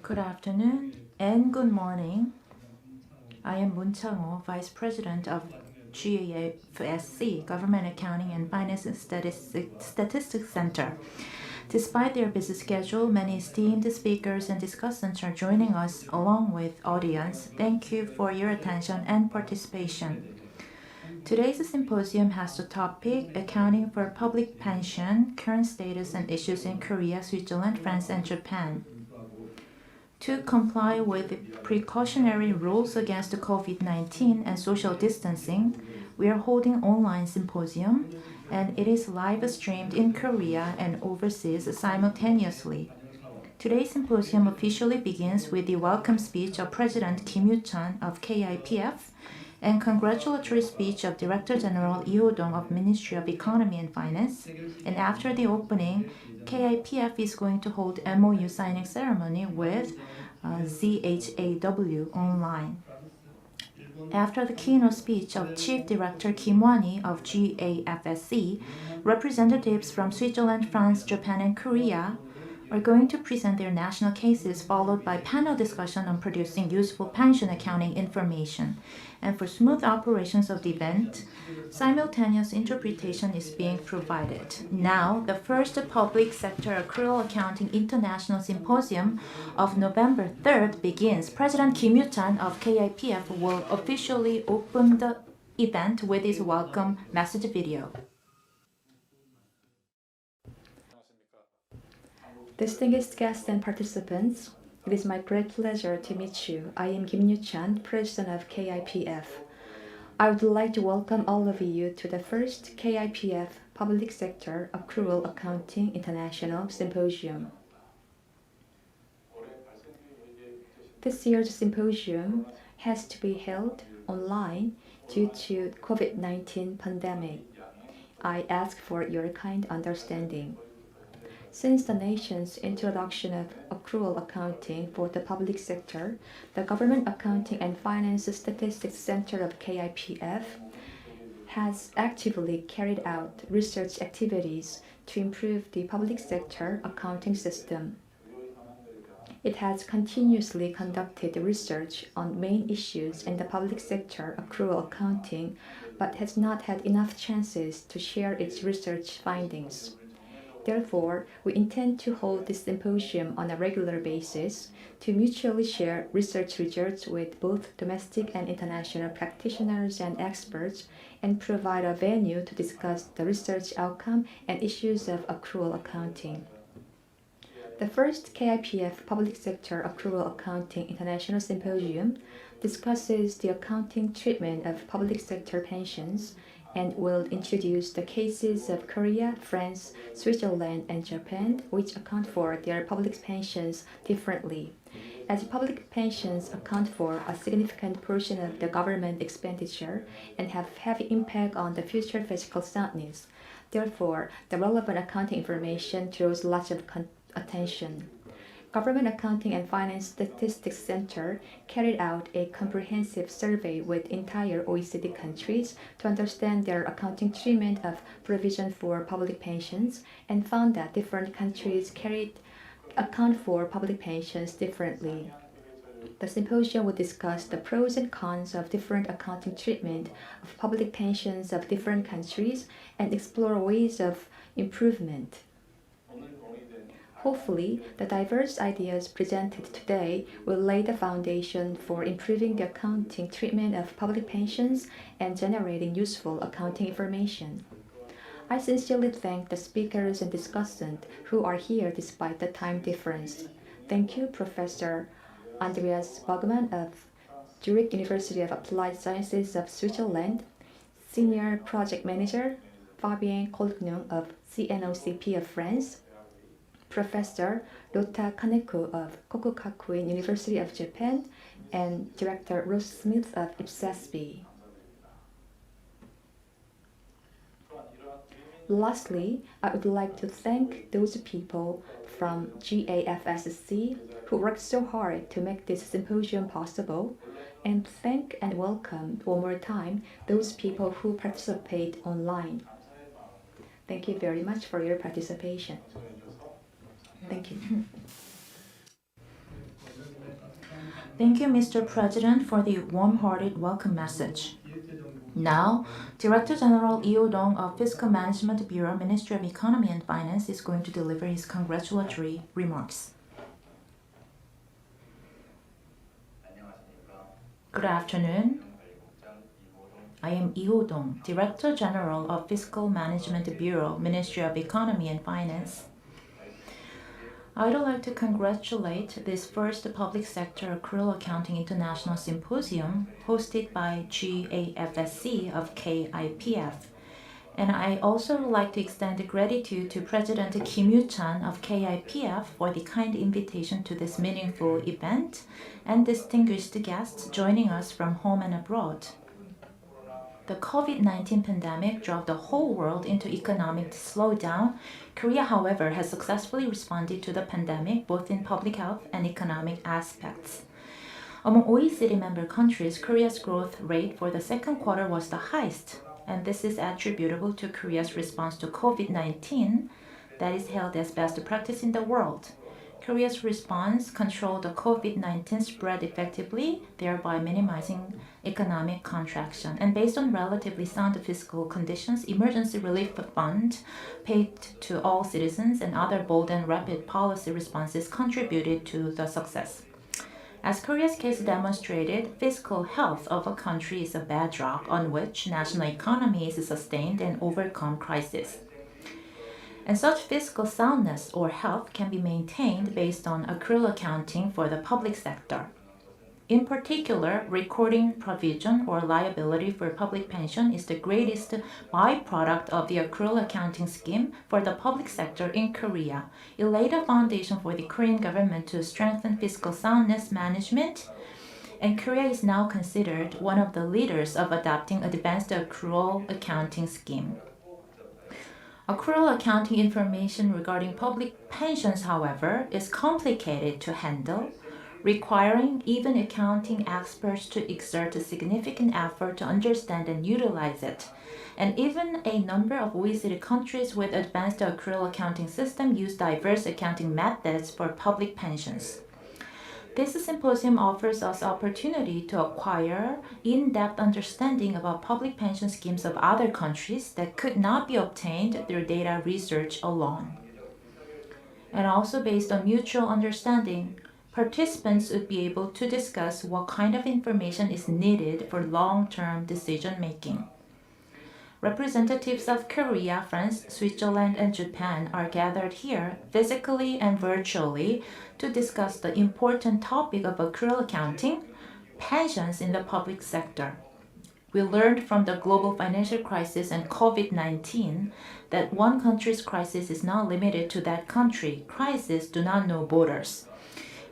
Good afternoon and good morning. I am Moon Chang-ho, Vice President of GAFSC, Government Accounting and Finance and Statistics Center. Despite their busy schedule, many esteemed speakers and discussants are joining us along with audience. Thank you for your attention and participation. Today's symposium has the topic Accounting for Public Pension, Current Status and Issues in Korea, Switzerland, France, and Japan. To comply with the precautionary rules against COVID-19 and social distancing, we are holding online symposium, and it is live streamed in Korea and overseas simultaneously. Today's symposium officially begins with the welcome speech of President Kim Yoo-chan of KIPF and congratulatory speech of Director General Lee Ho-dong of Ministry of Economy and Finance. And after the opening, KIPF is going to hold MOU signing ceremony with ZHAW online. After the keynote speech of Chief Director Kim Won-hee of GAFSC, representatives from Switzerland, France, Japan, and Korea are going to present their national cases, followed by panel discussion on producing useful pension accounting information. And for smooth operations of the event, simultaneous interpretation is being provided. Now, the first Public Sector Accrual Accounting International Symposium of November 3rd begins. President Kim Yoo-chan of KIPF will officially open the event with his welcome message video. Distinguished guests and participants, it is my great pleasure to meet you. I am Kim Yoo-chan, President of KIPF. I would like to welcome all of you to the first KIPF Public Sector Accrual Accounting International Symposium. This year's symposium has to be held online due to COVID-19 pandemic. I ask for your kind understanding. Since the nation's introduction of accrual accounting for the public sector, the Government Accounting and Finance Statistics Center of KIPF has actively carried out research activities to improve the public sector accounting system. It has continuously conducted research on main issues in the public sector accrual accounting, but has not had enough chances to share its research findings. Therefore, we intend to hold this symposium on a regular basis to mutually share research results with both domestic and international practitioners and experts and provide a venue to discuss the research outcome and issues of accrual accounting. The first KIPF Public Sector Accrual Accounting International Symposium discusses the accounting treatment of public sector pensions and will introduce the cases of Korea, France, Switzerland, and Japan, which account for their public pensions differently. As public pensions account for a significant portion of the government expenditure and have heavy impact on the future fiscal soundness, therefore, the relevant accounting information draws lots of attention. Government Accounting and Finance Statistics Center carried out a comprehensive survey with entire OECD countries to understand their accounting treatment of provision for public pensions and found that different countries account for public pensions differently. The symposium will discuss the pros and cons of different accounting treatment of public pensions of different countries and explore ways of improvement. Hopefully, the diverse ideas presented today will lay the foundation for improving the accounting treatment of public pensions and generating useful accounting information. I sincerely thank the speakers and discussants who are here despite the time difference. Thank you, Professor Andreas Wagman of Zurich University of Applied Sciences of Switzerland, Senior Project Manager Fabien Colquenot of CNOCP of France, Professor Rota Kaneko of Kokugakuin University of Japan, and Director Rose Smith of IPSASB. Lastly, I would like to thank those people from GAFSC who worked so hard to make this symposium possible, and thank and welcome one more time those people who participate online. Thank you very much for your participation. Thank you. Thank you, Mr. President, for the warm-hearted welcome message. Now, Director General Lee Ho-dong of Fiscal Management Bureau, Ministry of Economy and Finance, is going to deliver his congratulatory remarks. Good afternoon. I am Lee Ho-dong, Director General of Fiscal Management Bureau, Ministry of Economy and Finance. I would like to congratulate this first public sector accrual accounting international symposium hosted by GAFSC of KIPF. And I also would like to extend gratitude to President Kim Yoo-chan of KIPF for the kind invitation to this meaningful event and distinguished guests joining us from home and abroad. The COVID-19 pandemic drove the whole world into economic slowdown. Korea, however, has successfully responded to the pandemic both in public health and economic aspects. Among OECD member countries, Korea's growth rate for the second quarter was the highest, and this is attributable to Korea's response to COVID-19 that is hailed as best practice in the world. Korea's response controlled the COVID-19 spread effectively, thereby minimizing economic contraction. And based on relatively sound fiscal conditions, emergency relief fund paid to all citizens and other bold and rapid policy responses contributed to the success. As Korea's case demonstrated, fiscal health of a country is a bedrock on which national economy is sustained and overcome crisis. And such fiscal soundness or health can be maintained based on accrual accounting for the public sector. In particular, recording provision or liability for public pension is the greatest byproduct of the accrual accounting scheme for the public sector in Korea. It laid a foundation for the Korean government to strengthen fiscal soundness management, and Korea is now considered one of the leaders of adopting advanced accrual accounting scheme. Accrual accounting information regarding public pensions, however, is complicated to handle, requiring even accounting experts to exert a significant effort to understand and utilize it. And even a number of OECD countries with advanced accrual accounting system use diverse accounting methods for public pensions. This symposium offers us opportunity to acquire in-depth understanding about public pension schemes of other countries that could not be obtained through data research alone. And also based on mutual understanding, participants would be able to discuss what kind of information is needed for long-term decision-making. Representatives of Korea, France, Switzerland, and Japan are gathered here physically and virtually to discuss the important topic of accrual accounting, pensions in the public sector. We learned from the global financial crisis and COVID-19 that one country's crisis is not limited to that country. Crises do not know borders.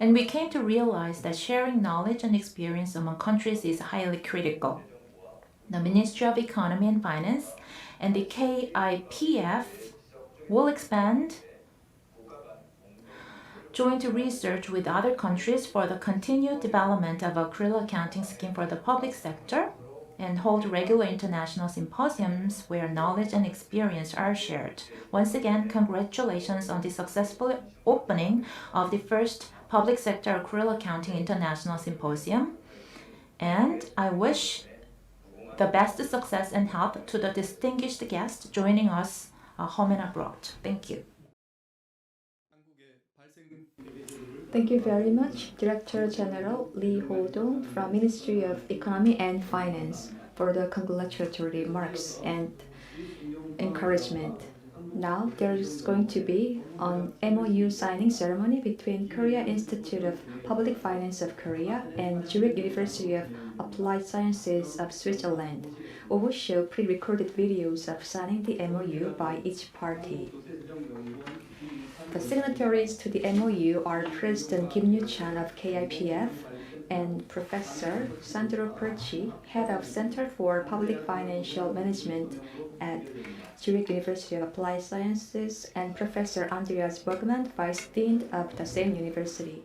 And we came to realize that sharing knowledge and experience among countries is highly critical. The Ministry of Economy and Finance and the KIPF will expand joint research with other countries for the continued development of accrual accounting scheme for the public sector and hold regular international symposiums where knowledge and experience are shared. Once again, congratulations on the successful opening of the first Public Sector Accrual Accounting International Symposium. And I wish the best success and health to the distinguished guests joining us home and abroad. Thank you. Thank you very much, Director General Lee Ho-dong from Ministry of Economy and Finance for the congratulatory remarks and encouragement. Now there is going to be an MOU signing ceremony between Korea Institute of Public Finance of Korea and Zurich University of Applied Sciences of Switzerland. We will show pre-recorded videos of signing the MOU by each party. The signatories to the MOU are President Kim Yoo-chan of KIPF and Professor Sandro Perci, Head of Center for Public Financial Management at Zurich University of Applied Sciences, and Professor Andreas Bergman, Vice Dean of the same university.